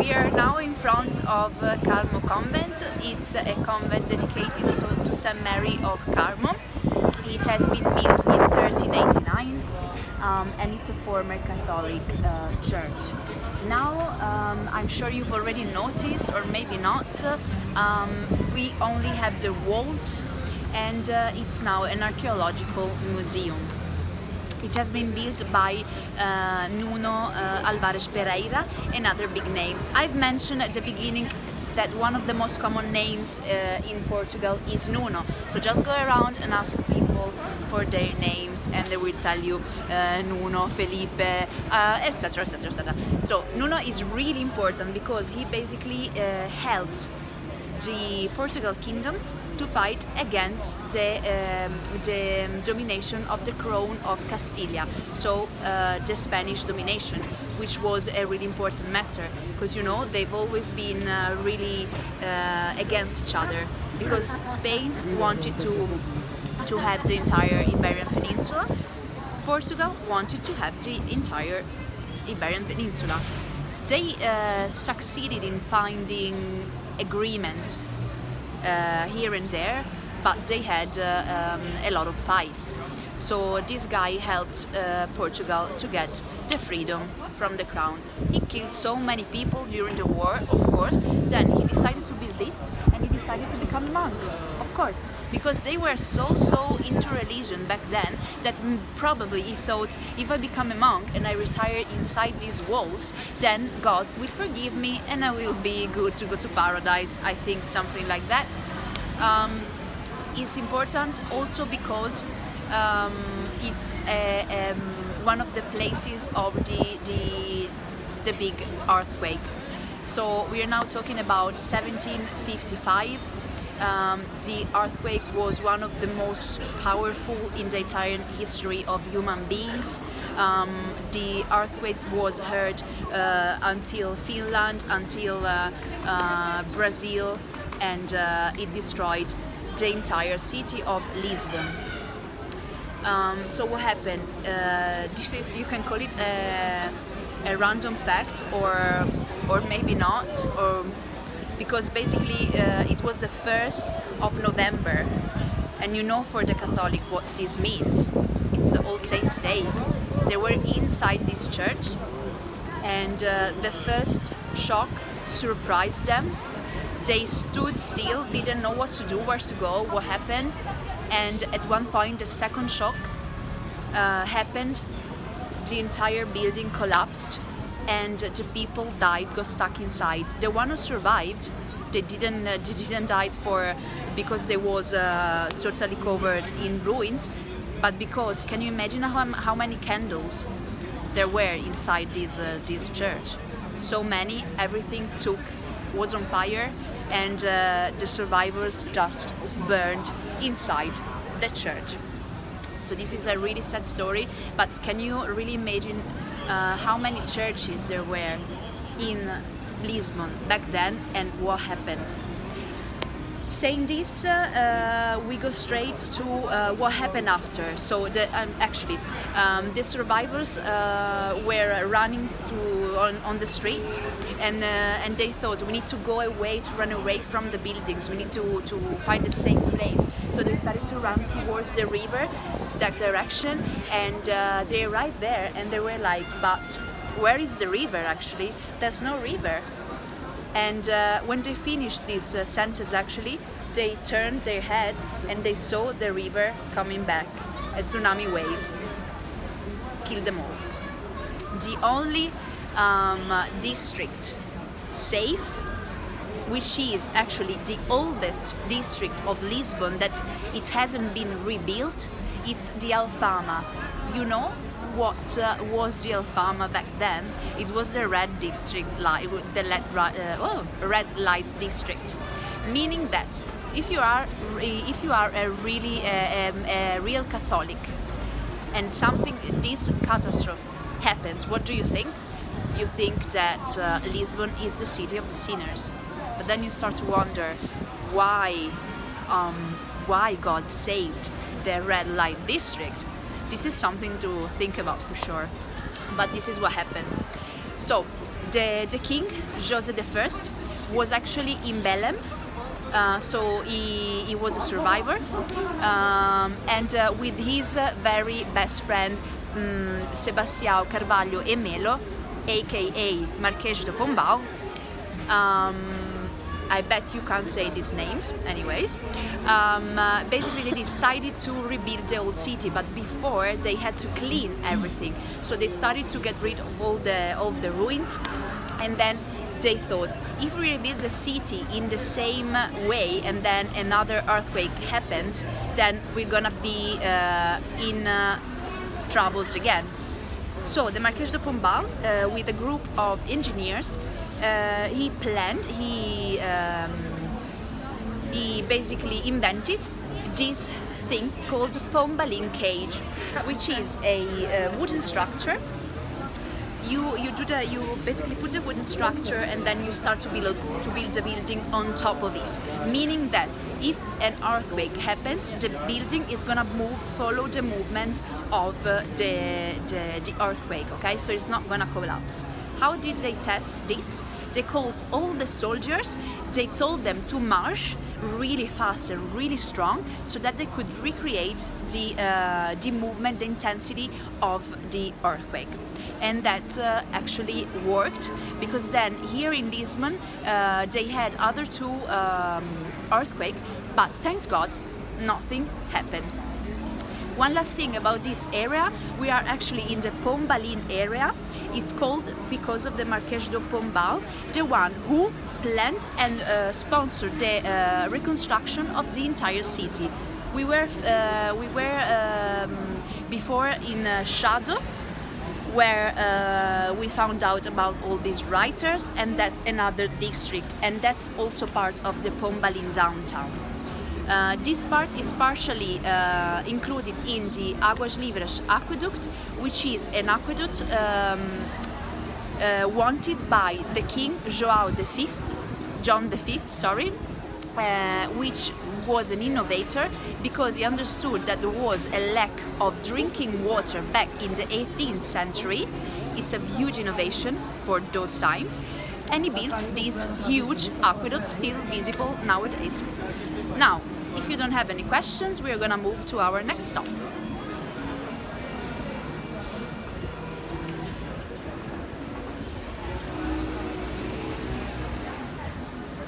We are now in front of Carmo Convent. It's a convent dedicated to St. Mary of Carmo. It has been built in 1389 and it's a former Catholic church. Now, I'm sure you've already noticed, or maybe not, we only have the walls, and it's now an archaeological museum. It has been built by Nuno Alvares Pereira, another big name. I've mentioned at the beginning that one of the most common names in Portugal is Nuno. So just go around and ask people for their names and they will tell you Nuno, Felipe, etc, etc, etc. So Nuno is really important because he basically helped the Portugal kingdom to fight against the domination of the crown of Castilla, so the Spanish domination, which was a really important matter because they've always been really against each other, because Spain wanted to have the entire Iberian Peninsula, Portugal wanted to have the entire Iberian Peninsula. They succeeded in finding agreements here and there, but they had a lot of fights. So this guy helped Portugal to get the freedom from the crown. He killed so many people during the war, of course. Then he decided to build this, and he decided to become a monk, of course, because they were so into religion back then that probably he thought, if I become a monk and I retire inside these walls, then God will forgive me and I will be good to go to paradise. I think something like that. It's important also because it's one of the places of the big earthquake. So we are now talking about 1755. The earthquake was one of the most powerful in the entire history of human beings. The earthquake was heard until Finland, until Brazil, and it destroyed the entire city of Lisbon. So what happened? This is, you can call it a random fact, or maybe not, or because basically it was the 1st of November, and for the Catholic what this means. It's All Saints' Day. They were inside this church, and the first shock surprised them. They stood still, didn't know what to do, where to go, what happened, and at one point the second shock happened. The entire building collapsed and the people died, got stuck inside. The one who survived, they didn't die because they was totally covered in ruins, but because, can you imagine how many candles there were inside this church? So many, everything was on fire, and the survivors just burned inside the church. So this is a really sad story, but can you really imagine how many churches there were in Lisbon back then and what happened? Saying this, we go straight to what happened after. So the survivors were running on the streets, and they thought, we need to go away, to run away from the buildings. We need to find a safe place. So they started to run towards the river, that direction, and they arrived there, and they were like, but where is the river actually? There's no river. And when they finished this sentence, actually, they turned their head and they saw the river coming back. A tsunami wave killed them all. The only district safe, which is actually the oldest district of Lisbon that it hasn't been rebuilt, it's the Alfama. You know what was the Alfama back then? It was the red district, red light district, meaning that if you are a real Catholic and this catastrophe happens, what do you think? You think that Lisbon is the city of the sinners, but then you start to wonder why God saved the red light district. This is something to think about for sure, but this is what happened. So The king, Jose I, was actually in Belém, so he was a survivor, and with his very best friend Sebastião Carvalho e Melo, aka Marquês de Pombal. I bet you can't say these names, anyways. Basically, they decided to rebuild the old city, but before they had to clean everything. So they started to get rid of all the ruins, and then they thought, if we rebuild the city in the same way, and then another earthquake happens, then we're gonna be in troubles again. So the Marquês de Pombal, with a group of engineers, he basically invented this thing called Pombaline cage, which is a wooden structure. You basically put the wooden structure and then you start to build a building on top of it, meaning that if an earthquake happens, the building is gonna follow the movement of the earthquake. Okay, so it's not gonna collapse. How did they test this? They called all the soldiers, they told them to march really fast and really strong so that they could recreate the movement, the intensity of the earthquake. And that actually worked, because then here in Lisbon they had other two earthquakes, but thanks God nothing happened. One last thing about this area, we are actually in the Pombaline area. It's called because of the Marquês de Pombal, the one who planned and sponsored the reconstruction of the entire city. We were before in Chado, where we found out about all these writers, and that's another district, and that's also part of the Pombaline downtown. This part is partially included in the Águas Livres aqueduct, which is an aqueduct wanted by the King John V, which was an innovator because he understood that there was a lack of drinking water back in the 18th century. It's a huge innovation for those times, and he built this huge aqueduct still visible nowadays. Now, if you don't have any questions, we're gonna move to our next stop.